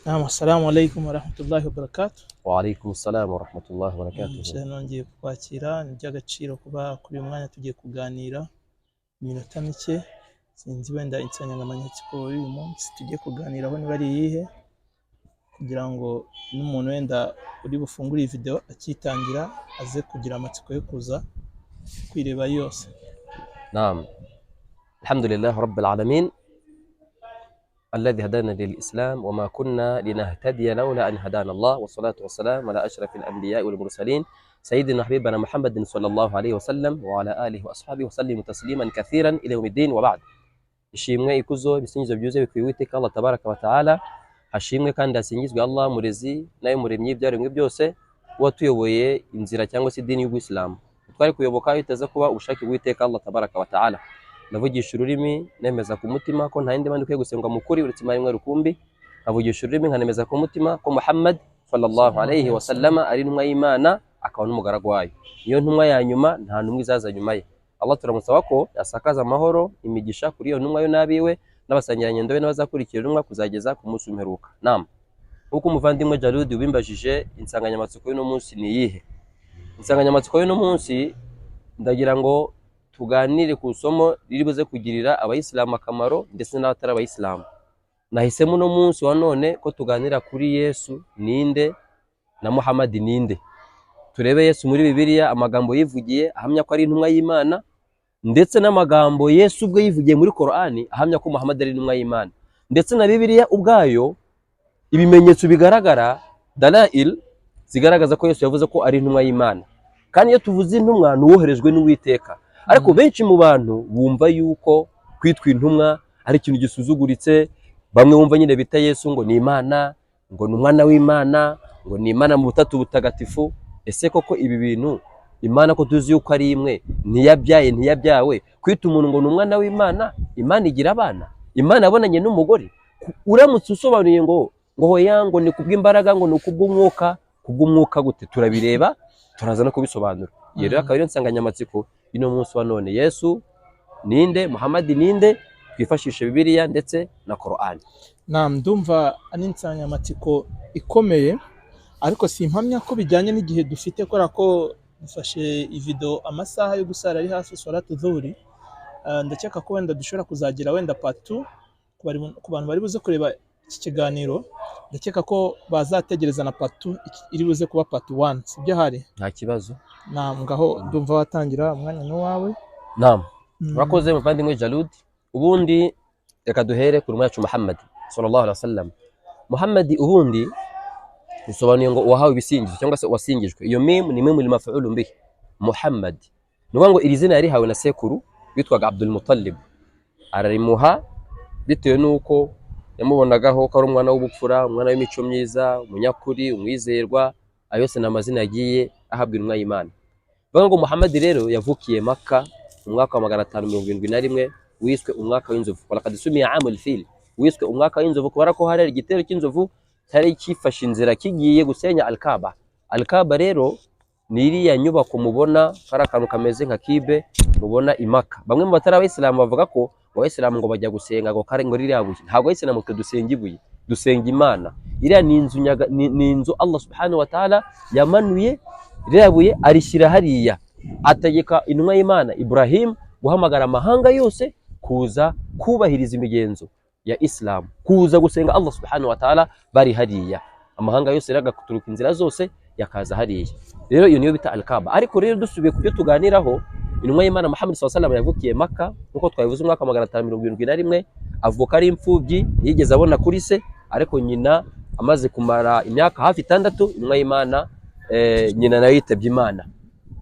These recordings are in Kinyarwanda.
نعم السلام عليكم ورحمة الله وبركاته. وعليكم السلام ورحمة الله وبركاته. nongeye kukwakira ni iby'agaciro kuba kuri uyu mwanya tugiye kuganira iminota mike, sinzi wenda insanganyamatsiko y'uyu munsi tugiye kuganiraho niba ari iyihe, kugira ngo n'umuntu wenda uri bufungure iyi video akitangira aze kugira amatsiko yo kuza kwireba yose. نعم، الحمد لله رب العالمين الذي هدانا للإسلام وما كنا لنهتدي لولا أن هدانا الله، والصلاة والسلام على أشرف الأنبياء والمرسلين سيدنا حبيبنا محمد صلى الله عليه وسلم وعلى آله وأصحابه وسلم تسليما كثيرا إلى يوم الدين. وبعد، ishimwe ikuzo bisingizo byuze bikwiye Uwiteka Allah tabaraka wa taala, hashimwe kandi hasingizwe Allah murezi nayo muremyi ibyaremwe byose, watuyoboye inzira cyangwa se idini y'Ubuislamu twari kuyoboka biteze kuba ubushake bw'Uwiteka Allah tabaraka wa taala. Ndavugisha ururimi nemeza ku mutima ko nta yindi mana ikwiye gusengwa mu kuri uretse Imana imwe rukumbi. Ndavugisha ururimi nkanemeza ku mutima ko Muhammad sallallahu alayhi wa sallama ari intumwa y'Imana akaba n'umugaragu wayo, niyo ntumwa ya nyuma, nta ntumwa izaza nyuma ye. Allah turamusaba ko yasakaza amahoro imigisha kuri iyo ntumwa yo nabiwe n'abasangirangendo be n'abazakurikira intumwa kuzageza ku munsi w'imperuka. Naam, nk'uko umuvandimwe Jaludi ubimbajije, insanganyamatsiko y'uno munsi ni iyihe? Insanganyamatsiko y'uno munsi ndagira ngo tuganire ku isomo riri buze kugirira abayisilamu akamaro ndetse n'abatari abayisilamu. Nahisemo uno munsi wa none ko tuganira kuri Yesu ninde na Muhammad ninde. Turebe Yesu muri Bibiliya, amagambo yivugiye ahamya ko ari intumwa y'Imana, ndetse n'amagambo Yesu ubwe yivugiye muri Qur'ani ahamya ko Muhammad ari intumwa y'Imana, ndetse na Bibiliya ubwayo ibimenyetso bigaragara, dalail zigaragaza ko Yesu yavuze ko ari intumwa y'Imana. Kandi iyo tuvuze intumwa n'uwoherejwe n'Uwiteka, ariko benshi mu bantu bumva yuko kwitwa intumwa ari ikintu gisuzuguritse. Bamwe bumva nyine bita Yesu ngo ni Imana, ngo ni umwana w'Imana, ngo ni Imana mu butatu butagatifu. Ese koko ibi bintu Imana ko tuzi yuko ari imwe, ntiyabyaye ntiyabyawe, kwita umuntu ngo ni umwana w'Imana? Imana igira abana? Imana yabonanye n'umugore? Uramutse usobanuye ngo hoya ngo ni kubw'imbaraga, ngo ni kubw'umwuka gute? Turabireba turaza no kubisobanura. Iyo rero akaba ariyo nsanganyamatsiko ino munsi wa none. Yesu ninde, Muhammad ninde, twifashishe Bibiliya ndetse na Qur'an. Naam, ndumva ari insanganyamatsiko ikomeye, ariko simpamya ko bijyanye n'igihe dufite, kubera ko dufashe video amasaha yo gusara ari hafi salatu dhuhuri. Ndakeka ko wenda dushobora kuzagira wenda part 2 ku bantu bari buze kureba iki kiganiro. Ndakeka ko bazategereza na part 2 iri buze kuba part 1, sibyo hari? Nta kibazo. Naam, ngaho ndumva watangira, umwanya ni wawe. Naam, urakoze muvandimwe Jalud. Ubundi reka duhere ku ntumwa yacu Muhammad sallallahu alaihi wasallam. Muhammad ubundi bisobanuye ngo uwahawe ibisingizo cyangwa se wasingijwe. Iyo mim ni mim maf'ul bih, Muhammad. Nuvuga ngo iri zina yarihawe na sekuru witwaga Abdul Muttalib, ararimuha bitewe nuko yamubonagaho ko ari umwana w'ubupfura, umwana w'imico myiza, umunyakuri, umwizerwa. Ayo yose ni amazina yagiye ahabwa intumwa y'Imana. Bavuga ngo Muhammad rero yavukiye Makka mu mwaka wa 571, wiswe umwaka w'inzovu. Walaqad sumiya amul fil, wiswe umwaka w'inzovu kubera ko hari igitero cy'inzovu cyari kifashe inzira kigiye gusenya Al-Kaaba. Al-Kaaba rero ni iriya nyubako mubona, kari akantu kameze nka kibe mubona i Makka. Bamwe mu batari abayisilamu bavuga ko abayisilamu ngo bajya gusenga ngo kare ngo ririya buye. Ntabwo abayisilamu twe dusenga ibuye, dusenga Imana. Iriya ni inzu Allah subhanahu wa ta'ala yamanuye, ririya buye arishyira hariya. Ategeka intumwa y'Imana Ibrahim guhamagara amahanga yose kuza kubahiriza imigenzo ya Islam, kuza gusenga Allah subhanahu wa ta'ala bari hariya. Amahanga yose ragakuturuka inzira zose yakaza hariya. Rero iyo niyo bita Al-Kaaba. Ariko rero dusubiye kubyo tuganiraho, intumwa y'Imana Muhammad sallallahu alaihi wasallam yavukiye Makka nkuko twabivuze umwaka 571, avuka ari imfubyi, yigeze abona kuri se, ariko nyina amaze kumara imyaka hafi 6, intumwa y'Imana nyina nayo yitabye Imana.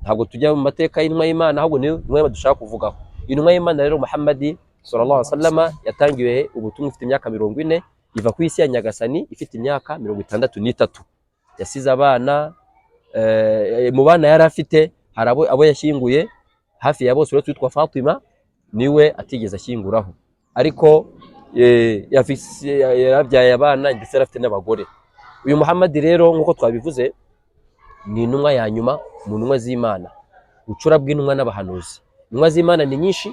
Ntabwo tujya mu mateka y'intumwa y'Imana, ahubwo niyo intumwa dushaka kuvugaho. Intumwa y'Imana rero Muhammad sallallahu alaihi wasallam yatangiwe ubutumwa ifite imyaka 40, iva ku isi ya Nyagasani ifite imyaka 63. Yasize abana, mu bana yari afite hari abo yashyinguye hafi ya bose, uretse witwa Fatima niwe atigeze ashyinguraho. Ariko yarabyaye abana ndetse afite n'abagore. Uyu Muhammad rero nkuko twabivuze ni intumwa ya nyuma mu ntumwa z'Imana, ucura bw'intumwa n'abahanuzi. Intumwa z'Imana ni nyinshi,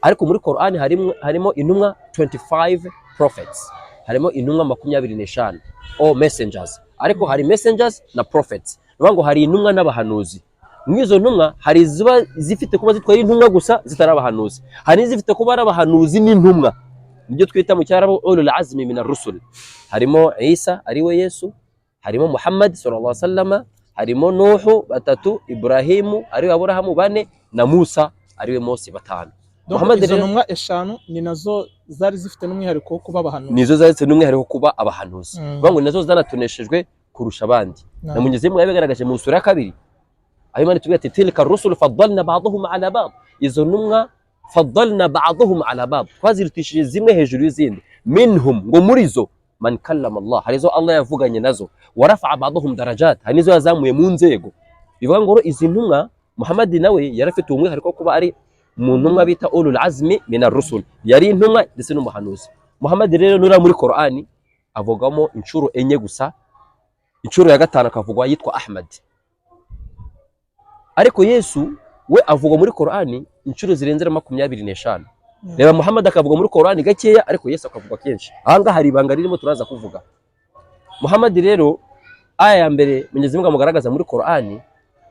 ariko muri Qur'an harimo intumwa 25 prophets, harimo intumwa 25 all messengers, ariko hari messengers na prophets. Ngo hari intumwa n'abahanuzi. Mwizo ntumwa hari ziba zifite kuba zitwaye intumwa gusa zitari abahanuzi, hari zifite kuba ari abahanuzi n'intumwa, nibyo twita mu cyarabo ulul azmi min ar-rusul. Harimo Isa ariwe Yesu, harimo Muhammad sallallahu alaihi wasallam, harimo Nuhu batatu, Ibrahimu ariwe Aburahamu bane, na Musa ariwe Mose batanu. Muhammad izo ntumwa eshanu ni nazo zari zifite n'umwihariko wo kuba abahanuzi. Nizo zari zifite n'umwihariko kuba abahanuzi. Ngo nazo zanatoneshejwe kurusha abandi. Na Mwenyezi Mungu yabigaragaje mu sura ya 2. Ayo mani tubwira ati tilka ar-rusul faddalna ba'dahum 'ala ba'd. Izo ntumwa faddalna ba'dahum 'ala ba'd. Twazirutishije zimwe hejuru y'izindi. Minhum, ngo muri zo man kallama Allah, harizo Allah yavuganye nazo. Warafa'a ba'dahum darajat, hanizo yazamuye mu nzego. Bivuga ngo izi ntumwa Muhammad nawe yarafite umwihariko kuba ari mu ntumwa bita ulul azmi min ar-rusul, yari intumwa ndetse n'umuhanuzi. Muhammad rero nura muri Qur'ani avugamo inshuro enye gusa, inshuro ya 5 akavugwa yitwa Ahmad. Ariko Yesu we avuga muri Qur'ani inshuro zirenze 25. Reba Muhammad akavuga muri Qur'ani gakeya, ariko Yesu akavuga kenshi. Ahanga hari ibanga ririmo turaza kuvuga. Muhammad rero aya ya mbere Mwenyezi Mungu amugaragaza muri Qur'ani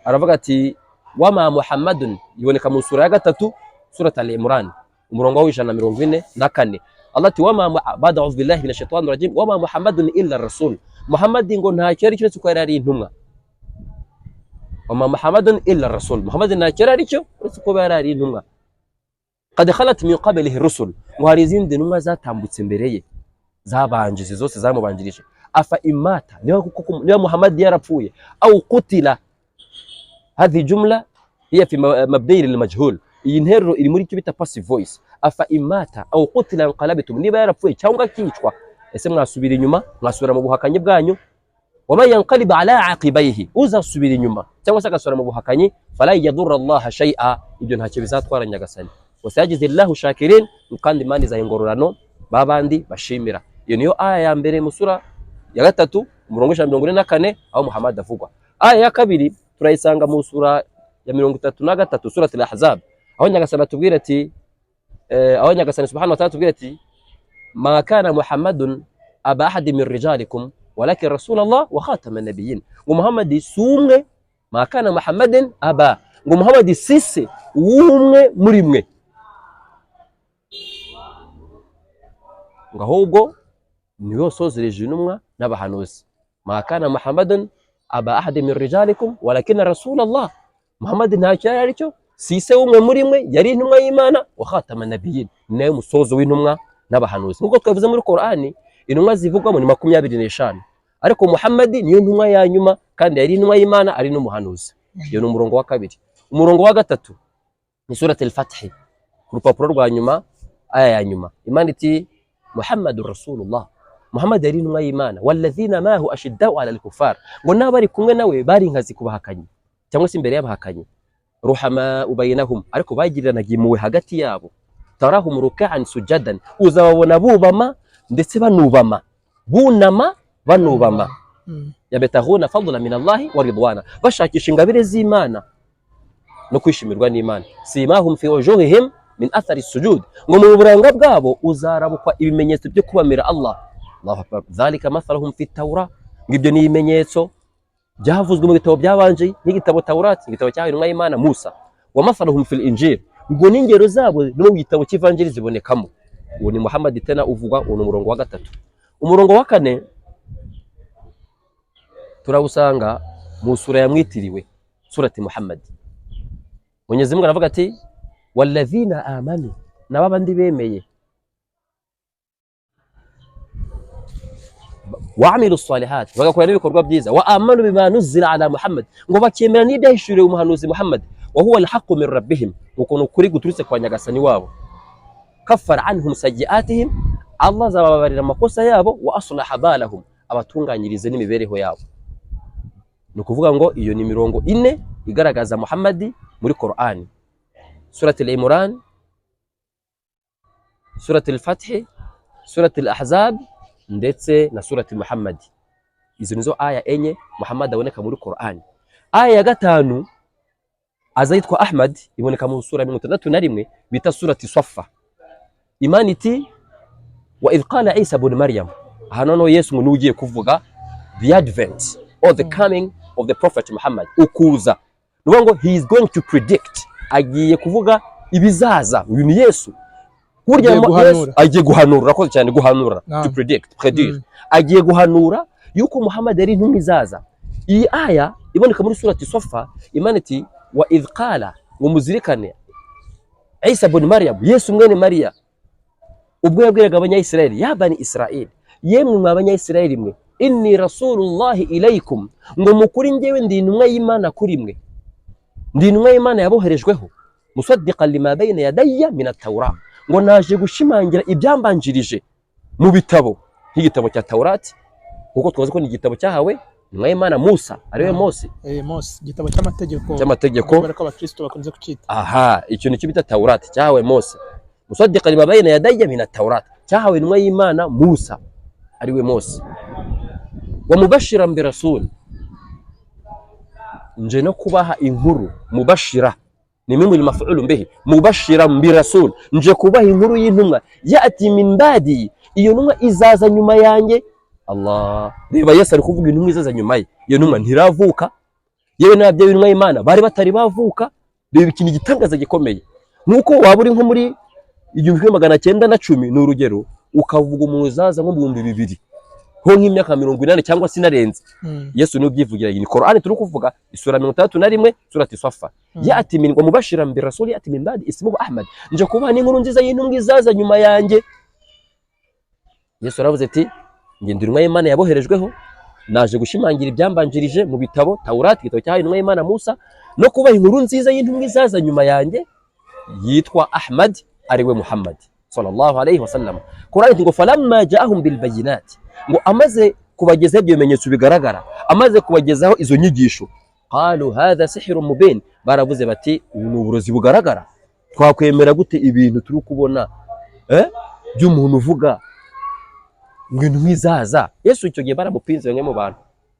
aravuga ati wama Muhammadun, iboneka mu sura ya 3 surat al-Imran umurongo wa 144. Allah ati wama ba'da'u billahi minash shaitanir rajim wama Muhammadun illa rasul. Muhammad ngo nta cyari cyo ko yari intumwa. Wama Muhammadun illa rasul, Muhammad nta cyari ari cyo ko yari intumwa. Qad khalat min qablihi rusul, ngo hari izindi ntumwa zatambutse mbere ye zabanjije, zose zamubanjirije. Afa imata, niba Muhammad yarapfuye au qutila, هذه جملة هي في مبني للمجهول. iyi nteruro iri muri cyo bita passive voice. Afa imata au qutila inqalabitum, niba yarapfuye cyangwa kicwa, ese mwasubira inyuma, mwasubira mu buhakanyi bwanyu. Wama yanqalib ala aqibayhi, uzasubira inyuma cyangwa se agasubira mu buhakanyi, fala yadurra Allah shay'a, ibyo ntacyo bizatwara nyagasani. Wasajize Allahu shakirin, kandi imani za ingororano babandi bashimira. Iyo niyo aya ya mbere mu sura ya 3 umurongo 144 aho Muhammad avugwa. Aya ya kabiri turayisanga mu sura ya 33 surat al-Ahzab, aho nyagasani atubwira ati aho nyagasani subhanahu wa ta'ala atubwira ati ma kana Muhammadun aba ahad min rijalikum walakin rasulullah wa khataman nabiyyin. Ngo Muhammad sumwe, ma kana Muhammadin aba, ngo Muhammad sise umwe muri mwe, ngo ahubwo niyo sozereje intumwa n'abahanuzi. Ma kana Muhammadun aba ahad min rijalikum walakin rasulullah, Muhammad nta cyari ari cyo sise umwe muri mwe, yari intumwa y'Imana wa khataman nabiyyin, nayo musozo w'intumwa n'abahanuzi. Nkuko twavuze muri Qur'ani intumwa zivugwamo ni 25, ariko Muhammad niyo ntumwa ya nyuma kandi yari intumwa y'Imana ari n'umuhanuzi. Iyo ni umurongo wa 2. Umurongo wa 3 ni surat al-Fath, ku rupapuro rwa nyuma aya ya nyuma. Imana iti Muhammadur Rasulullah, Muhammad yari intumwa y'Imana, walladhina mahu ashiddau ala al-kuffar, ngo nabari kumwe nawe bari inkazi kubahakanyi cyangwa se imbere y'abahakanyi. Ruhama ubayinahum, ariko bagiranaga impuhwe hagati yabo. Tarahum ruk'an sujadan, uzababona bubama ndetse banubama, bunama banubama. Yabtahuna fadlan min Allah wa ridwana, bashakisha ingabire z'Imana no kwishimirwa n'Imana. Simahum fi wujuhihim min athari sujud, ngo mu buranga bwabo uzarabukwa ibimenyetso byo kubamira Allah. Allahu akbar. Dhalika mathaluhum fi at-Tawra, ngibyo ni ibimenyetso byavuzwe mu bitabo byabanje nk'igitabo Tawrat, igitabo cy'intumwa y'Imana Musa. Wa mathaluhum fil Injil, ngo n'ingero zabo no mu gitabo cy'Evanjili zibonekamo. Uwo ni Muhammad tena uvugwa, uwo murongo wa 3. Umurongo wa 4 turawusanga mu sura yamwitiriwe surati Muhammad. Mwenyezi Mungu aravuga ati walladhina amanu, nababandi bemeye, wa'amilu salihat, bagakora n'ibikorwa byiza, wa amanu bima nuzila ala Muhammad, ngo bakemera n'ibyahishuriwe umuhanuzi Muhammad, wa huwa al-haqqu min rabbihim, ukuntu kuri guturutse kwa nyagasani wabo. Kaffara anhum sayyi'atihim, Allah azababarira amakosa yabo, wa aslaha balahum, abatunganyirize n'imibereho yabo. Ni ukuvuga ngo iyo ni mirongo 4 igaragaza Muhammad muri Qur'ani. Surat al-Imran, Surat al-Fath, Surat al-Ahzab ndetse na Surat Muhammad. Izo nizo aya enye Muhammad aboneka muri Qur'ani. Aya ya 5 azayitwa Ahmad, iboneka mu sura 61 bita Surati Saffa. Imaniti wa idh qala Isa ibn Maryam, hano no Yesu ngo ugiye kuvuga the advent or the coming of the prophet Muhammad, ukuza. Nuvuga ngo he is going to predict, agiye kuvuga ibizaza. Uyu ni Yesu. Burya agiye guhanura, rakoze cyane, guhanura, to predict, prédire. Agiye guhanura yuko Muhammad ari intumwa izaza. Iyi aya iboneka muri surati Safa, Imana iti wa idh qala, ngo muzirikane Isa ibn Maryam, Yesu mwene Maria, ubwo yabwiraga abanyayisirayeli, ya bani Israel, yemwe mwa abanyayisirayeli mwe, inni rasulullahi ilaykum, ngo mukuri njyewe ndi intumwa y'Imana kuri mwe, ndi intumwa y'Imana yaboherejweho, musaddiqan lima bayna yadayya min at-Tawrat, ngo naje gushimangira ibyambanjirije mu bitabo, nk'igitabo cya Tawrat, kuko twazi ko ni igitabo cyahawe intumwa y'Imana Musa, ariwe Mose. Mose, igitabo cy'amategeko. Cy'amategeko. Baraka abakristo bakunze kucita. Aha, icyo nicyo bita Tawrat, cyahawe Mose. Musaddiqan lima bayna yadayya min at-Tawrat, cyahawe intumwa y'Imana Musa, ariwe Mose. Wa mubashiran bi rasul, nje no kubaha inkuru. Mubashira ni mimwe mu maf'ulun bihi, mubashiran bi rasul, nje kubaha inkuru y'intumwa, yati min badi, iyo ntumwa izaza nyuma yanjye. Allah, reba Yesu ari kuvuga intumwa izaza nyuma ye, iyo ntumwa ntiravuka, yewe n'ababyeyi b'intumwa y'Imana bari batari bavuka. Reba ikintu gitangaza gikomeye, nuko waba uri nko muri 1910 ni urugero, ukavuga umuntu uzaza nko mu 2000 ho nk'imyaka 80 cyangwa sinarenze. Yesu no byivugira, ni Qur'an turi kuvuga, isura 31 surati Safa, yati min wa mubashiran bi rasul yati min ba'di ismuhu Ahmad, nje kubaha n'inkuru nziza y'intumwa izaza nyuma yanjye. Yesu aravuze ati nge ndi intumwa y'Imana yaboherejweho, naje gushimangira ibyambanjirije mu bitabo Tawrat, igitabo cyahawe intumwa y'Imana Musa, no kubaha inkuru nziza y'intumwa izaza nyuma yanjye yitwa Ahmad, ariwe Muhammad sallallahu alayhi wasallam. Qur'an ngo falamma ja'ahum bil bayinat, ngo amaze kubagezaho ibyo bimenyetso bigaragara, amaze kubagezaho izo nyigisho, qalu hadha sihrun mubin, baravuze bati ubu ni uburozi bugaragara, twakwemera gute ibintu turi kubona by'umuntu uvuga ngo intumwa izaza. Yesu icyo gihe baramupinze bamwe mu bantu,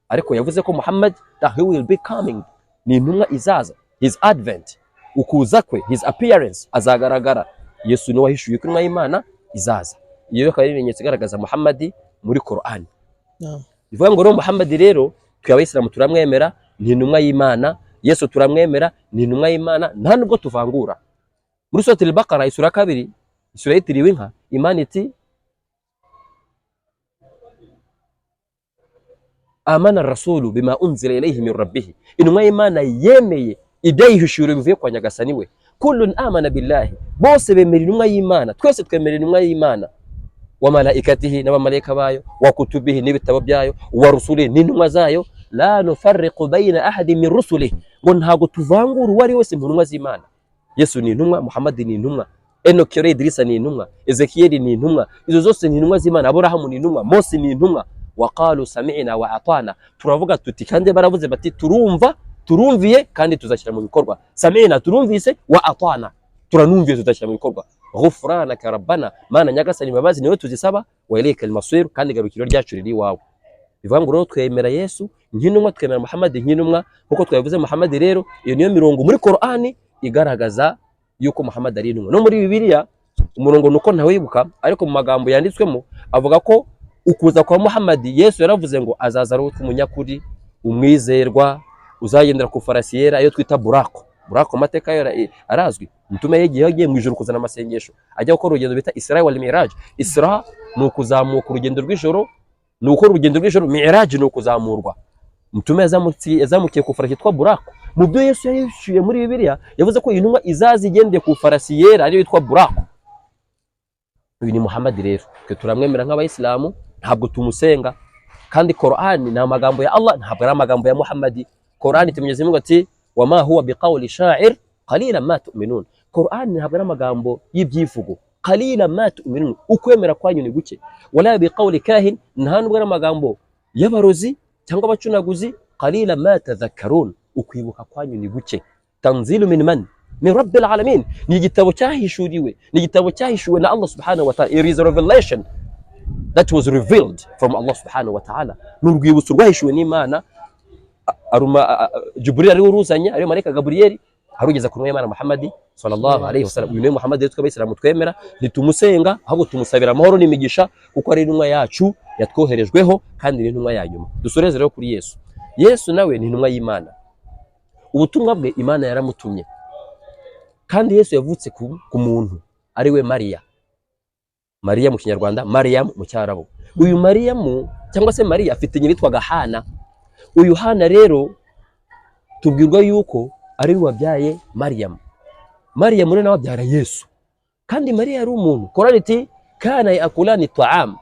ariko yavuze ko Muhammad that he will be coming, ni intumwa izaza, his advent, ukuza kwe, his appearance, azagaragara. Yesu niwe wahishuye ko intumwa y'Imana izaza. Iyo akaba ari ibimenyetso igaragaza Muhammad muri Qur'an. Bivuga ngo rero Muhammad rero twe abayisilamu turamwemera, ni intumwa y'Imana. Yesu turamwemera, ni intumwa y'Imana, nta nubwo tuvangura. Muri surati al-Baqara isura 2, isura yitiriwe inka, Imana iti amana ar-rasulu bima unzila ilayhi min rabbih, intumwa y'Imana yemeye ibyayihishuriwe bivuye kwa Nyagasani we. Kullun amana billahi, bose bemera intumwa y'Imana, twese twemera intumwa y'Imana, wa malaikatihi, n'abamarayika bayo, wa kutubihi, n'ibitabo byayo, wa rusulihi, n'intumwa zayo, la nufarriqu bayna ahadin min rusulihi, ngo ntago tuvangura uwari wese mu ntumwa z'Imana. Yesu ni intumwa, Muhammad ni intumwa, Enoch, Idrisa ni intumwa, Ezekiel ni intumwa, izo zose ni intumwa z'Imana. Abrahamu ni intumwa, Mose ni intumwa. Wa qalu sami'na wa atana, turavuga tuti kandi baravuze bati turumva, turumviye kandi tuzashyira mu bikorwa. Sami'na, turumvise, wa atana, turanumviye tuzashyira mu bikorwa. Ghufranaka rabbana, Mana Nyagasani imbabazi niwe tuzisaba, wa ilayka al-masir, kandi garukiro ryacu riri iwawe. Bivuga ngo rero twemera Yesu nk'intumwa, twemera Muhammad nk'intumwa, kuko twavuze Muhammad rero iyo niyo mirongo muri Qur'ani igaragaza yuko Muhammad ari intumwa. No muri Bibiliya umurongo nuko ntawibuka, ariko mu magambo yanditswemo avuga ko ukuza kwa Muhammad, Yesu yaravuze ngo azaza ari umunyakuri, umwizerwa, uzagendera ku farasi yera, iyo twita burako. Burako mateka yo arazwi, mutume yagiye mu ijuru kuzana amasengesho, ajya gukora urugendo bita Isra wal Mi'raj. Isra ni ukuzamuka urugendo rw'ijoro, ni uko urugendo rw'ijoro. Mi'raj ni ukuzamurwa. Mutume yazamukiye ku farasi yitwa burako. Mu byo Yesu yishyuye muri Bibiliya yavuze ko intumwa izaza igendeye ku farasi yera ariyo yitwa burako. Uyu ni Muhammad rero, twe turamwemera nk'abayisilamu, ntabwo tumusenga. Kandi Qur'an ni amagambo ya Allah, ntabwo ari amagambo ya Muhammad. Qur'an tumenyeze ngo ati wama huwa biqawli sha'ir qalilan ma tu'minun. Qur'an ntabwo ari amagambo y'ibyivugo, qalilan ma tu'minun, ukwemera kwanyu ni guke. Wala biqawli kahin, nta nubwo ari amagambo y'abarozi cyangwa abacunaguzi, qalilan ma tadhakkarun, ukwibuka kwanyu ni guke. Tanzilu min man? Min rabbil alamin. Ni igitabo cyahishuriwe, ni igitabo cyahishuwe na Allah subhanahu wa ta'ala. It is a revelation that was revealed from Allah subhanahu wa ta'ala. N'urwibutso rwahishuwe n'Imana. Jibril ari uruzanya, ari marayika Gabriel harugeza ku Imana Muhammad sallallahu alaihi wasallam. Uyu ni Muhammad rero tw'Abayisilamu twemera, ntitumusenga ahubwo tumusabira amahoro n'imigisha kuko ari intumwa yacu yatwoherejweho kandi ni intumwa ya nyuma. Dusoreze rero kuri Yesu. Yesu nawe ni intumwa y'Imana, ubutumwa bwe Imana yaramutumye, kandi Yesu yavutse ku muntu ari we Mariya. Mariya mu Kinyarwanda, Mariam mu Cyarabu. Uyu Mariamu cyangwa se Mariya afite nyina witwaga Hana. Uyu Hana rero tubwirwa yuko ari we wabyaye Mariam. Mariam rero nawe abyara Yesu, kandi Mariya yari umuntu. Korani iti kana yakulani ta'am,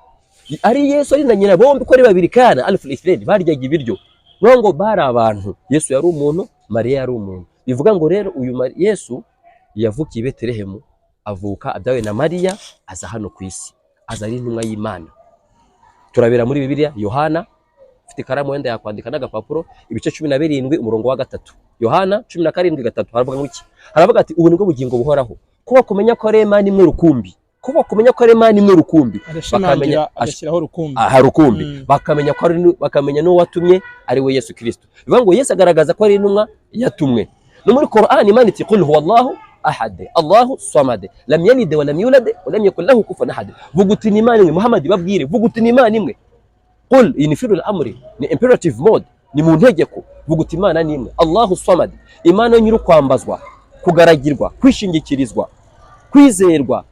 ari Yesu ari na nyina bombi ko ari babiri, kana alif al-ithnain, baryaga ibiryo. Ngo bari abantu. Yesu yari umuntu, Mariya yari umuntu. Bivuga ngo rero uyu Yesu yavukiye i Betelehemu, avuka abyawe na Mariya, aza hano ku isi, aza ari intumwa y'Imana. Turabera muri Bibiliya, Yohana ufite ikaramu wenda yakwandika n'agapapuro, ibice 17 umurongo wa 3. Yohana 17:3 haravuga ngo iki? Haravuga ati ubu nibwo bugingo buhoraho, kuba kumenya ko ari Imana imwe rukumbi, kuba kumenya ko ari Imana imwe rukumbi, bakamenya agashyiraho rukumbi, rukumbi, bakamenya ko ari, bakamenya n'uwo watumye ari we Yesu Kristo. Bivuga ngo Yesu agaragaza ko ari intumwa yatumwe. No muri Qur'an Imana iti qul huwallahu ahad Allahu samad lam yalid wa lam yulad wa lam yakul lahu kufuwan ahad. Vuguti ni Imana imwe. Muhammad babwire vuguti ni Imana imwe. Qul in fi'l al-amri ni imperative mode, ni mu ntegeko. Vuguti Imana ni imwe, Allahu samad, Imana nyiri kwambazwa, kugaragirwa, kwishingikirizwa, kwizerwa,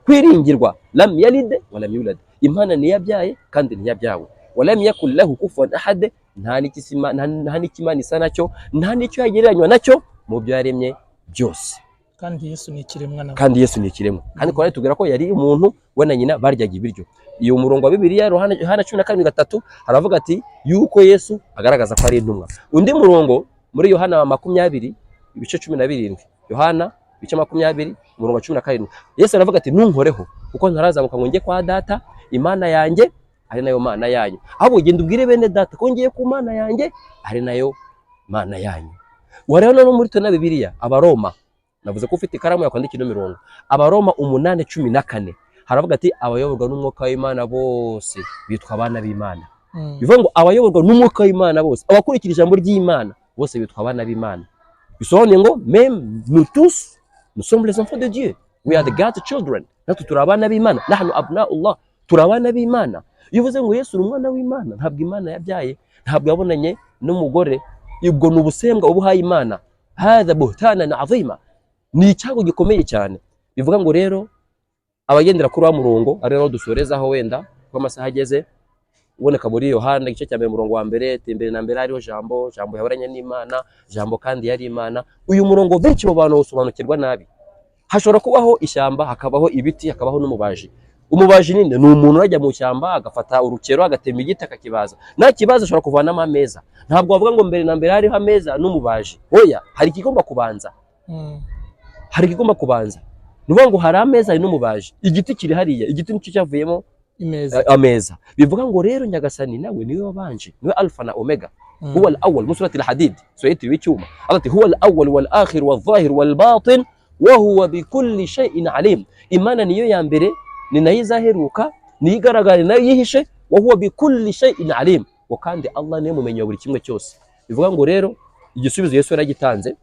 kwiringirwa. Lam yalid wa lam yulad, Imana ni yabyaye kandi ni yabyawe. Wa lam yakul lahu kufuwan ahad, nta n'ikimana isa nacyo, nta n'icyo yagereranywa nacyo mu byo yaremye byose. Kandi Yesu ni ikiremwa nawe. Kandi Yesu ni ikiremwa. Kandi Korani tubwira ko yari umuntu, we na nyina baryaga ibiryo. Iyo umurongo wa Bibiliya Yohana 12:3 haravuga ati yuko Yesu agaragaza ko ari intumwa. Undi murongo muri Yohana 20:17, Yohana 20:20 umurongo wa 17, Yesu aravuga ati ntunkoreho kuko ntarazamuka ngo njye kwa data, Imana yanjye ari nayo Mana yanyu. Ahubwo genda ubwire bene data ko ngiye ku Mana yanjye ari nayo Mana yanyu. Warabona no muri tona Bibiliya Abaroma, navuze ko ufite ikaramu yakwandika ino mirongo, Abaroma 8:14 haravuga ati abayoborwa n'umwuka w'Imana bose bitwa abana b'Imana. Bivuga ngo abayoborwa n'umwuka w'Imana bose, abakurikira ijambo ry'Imana bose bitwa abana b'Imana. Bisobanuye ngo même nous tous nous sommes les enfants de Dieu, we are the God's children. Natwe turi abana b'Imana, nahnu abnaullah, turi abana b'Imana. Iyo uvuze ngo Yesu uri umwana w'Imana, ntabwo Imana yabyaye, ntabwo yabonanye n'umugore, ubwo ni ubusembwa ubuhaye Imana. Hadha buhtanan azima, ni icyago gikomeye cyane. Bivuga ngo rero abagendera kuri wa murongo ari naho dusorezaho wenda ko amasaha ageze, uboneka muri Yohana igice cya 1 umurongo wa 1, imbere na mbere hariho jambo yaboranye n'Imana, jambo kandi yari Imana. Uyu murongo benshi mu bantu usobanukirwa nabi. Hashobora kubaho ishyamba, hakabaho ibiti, hakabaho n'umubaji. Umubaji ni umuntu urajya mu shyamba agafata urukero agatema igiti akakibaza. Nta kibazo ashobora kuvanamo ameza. Ntabwo bavuga ngo mbere na mbere hariho ameza n'umubaji. Oya, hari ikigomba kubanza. Hari ikigomba kubanza. Nuvuga ngo hari ameza hari n'umubaji. Igiti kiri hariya, igiti nicyo cyavuyemo ameza. Bivuga ngo rero Nyagasani nawe niwe wabanje, niwe alfa na omega. Huwa al-awwal mu surati al-hadid, surati w'icyuma. Ati huwa al-awwal wal-akhir wal-zahir wal-batin wa huwa bikulli shay'in alim. Imana niyo ya mbere, ni nayo izaheruka, niyo igaragara, nayo yihishe. Wa huwa bikulli shay'in alim, wa kandi Allah niwe mumenyi wa buri kimwe cyose. Bivuga ngo rero igisubizo Yesu yaragitanze.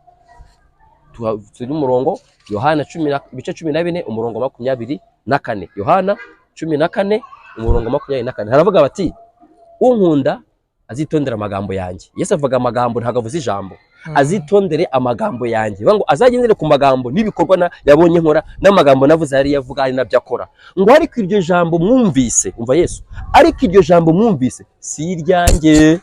Turi umurongo Yohana 10:14 umurongo 24. Yohana 14 umurongo 24 haravuga bati unkunda azitondera amagambo yanjye. Yesu avuga amagambo, ntabwo avuze ijambo. Azitondere amagambo yanjye. Bivuga ngo azagendere ku magambo n'ibikorwa yabonye nkora, n'amagambo navuze yari yavuga ari nabyo akora. Ngo ariko iryo jambo mwumvise, umva Yesu, ariko iryo jambo mwumvise si iryanjye,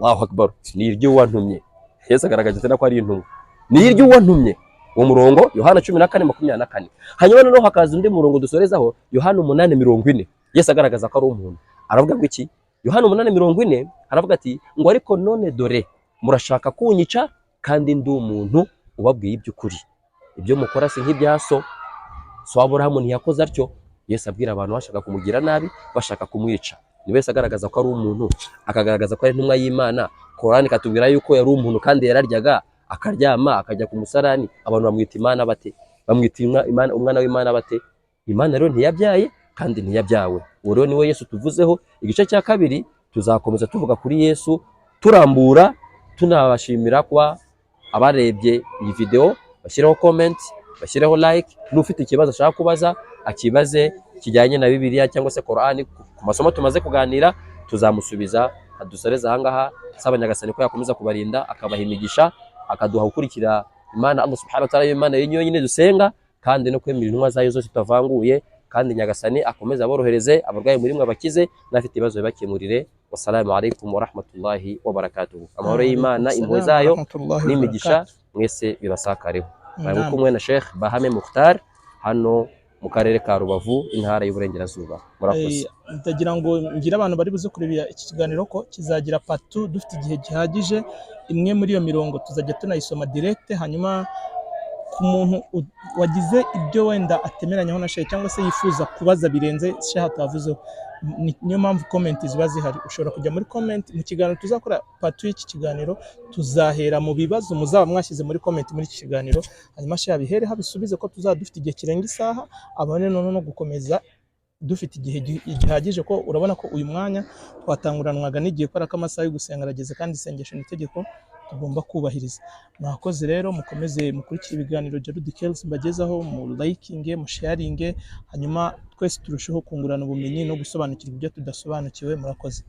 Allahu Akbar, ni iryo wantumye. Yesu agaragaje cyane ko ari intumwa, ni iryo wantumye. Uwo murongo Yohana 14:24. Hanyuma noneho hakaza undi murongo dusorezaho, Yohana 8:40. Yesu agaragaza ko ari umuntu. Aravuga ngo iki? Yohana 8:40 aravuga ati ngo ariko none dore murashaka kunyica kandi ndi umuntu ubabwiye iby'ukuri. Ibyo mukora si nk'ibya so Aburahamu ntiyakoze atyo. Yesu abwira abantu bashaka kumugira nabi, bashaka kumwica. Ni wese agaragaza ko ari umuntu, akagaragaza ko ari intumwa y'Imana. Korani katubwira yuko yari umuntu kandi yararyaga, akaryama, akajya ku musarani. Abantu bamwita Imana bate? Bamwita Imana, umwana w'Imana bate? Imana rero ntiyabyaye kandi ntiyabyawe. Uwo rero niwe Yesu tuvuzeho. Igice cya kabiri tuzakomeza tuvuga kuri Yesu, turambura, tunabashimira kwa abarebye iyi video bashyireho comment, bashyireho like, n'ufite ikibazo ashaka kubaza akibaze kijyanye na Bibiliya cyangwa se Qur'ani ku masomo tumaze kuganira, tuzamusubiza. Adusoreza ahangaha, saba Nyagasani ko yakomeza kubarinda, akabaha imigisha, akaduha gukurikira Imana Allah subhanahu wa ta'ala, Imana yonyine dusenga, kandi no kwemera intumwa zayo zose tutavanguye, kandi Nyagasani akomeza aborohereze, abarwayi muri mwe abakize, n'afite ibibazo bibakemurire. Wassalamu alaikum wa rahmatullahi wa barakatuh. Amahoro y'Imana, impuhwe zayo n'imigisha mwese bibasakareho. Bari kumwe na Sheikh Bahame Mukhtar hano mu karere ka Rubavu, intara y'Uburengerazuba. Murakoze. Ndagira ngo ngira abantu bari buze kureba iki kiganiro ko kizagira part 2 dufite igihe gihagije. Imwe muri iyo mirongo tuzajya tunayisoma direct, hanyuma ku muntu wagize ibyo wenda atemeranyaho na Sheikh cyangwa se yifuza kubaza birenze Sheikh atavuzeho, niyo mpamvu comment ziba zihari. Ushobora kujya muri comment mu kiganiro tuzakora part 2 y'iki kiganiro, tuzahera mu bibazo muzaba mwashyize muri comment muri iki kiganiro, hanyuma Sheikh bihere habisubize ko tuzaba dufite igihe kirenga isaha, abone no gukomeza dufite igihe gihagije, ko urabona ko uyu mwanya twatanguranwaga n'igihe ko amasaha yo gusenga arageze, kandi isengesho n'itegeko tugomba kubahiriza. Mwakoze rero, mukomeze mukurikira ibiganiro Jalud Details mbagezaho, mu likinge, mu sharinge, hanyuma twese turusheho kungurana ubumenyi no gusobanukirwa ibyo tudasobanukiwe. Murakoze.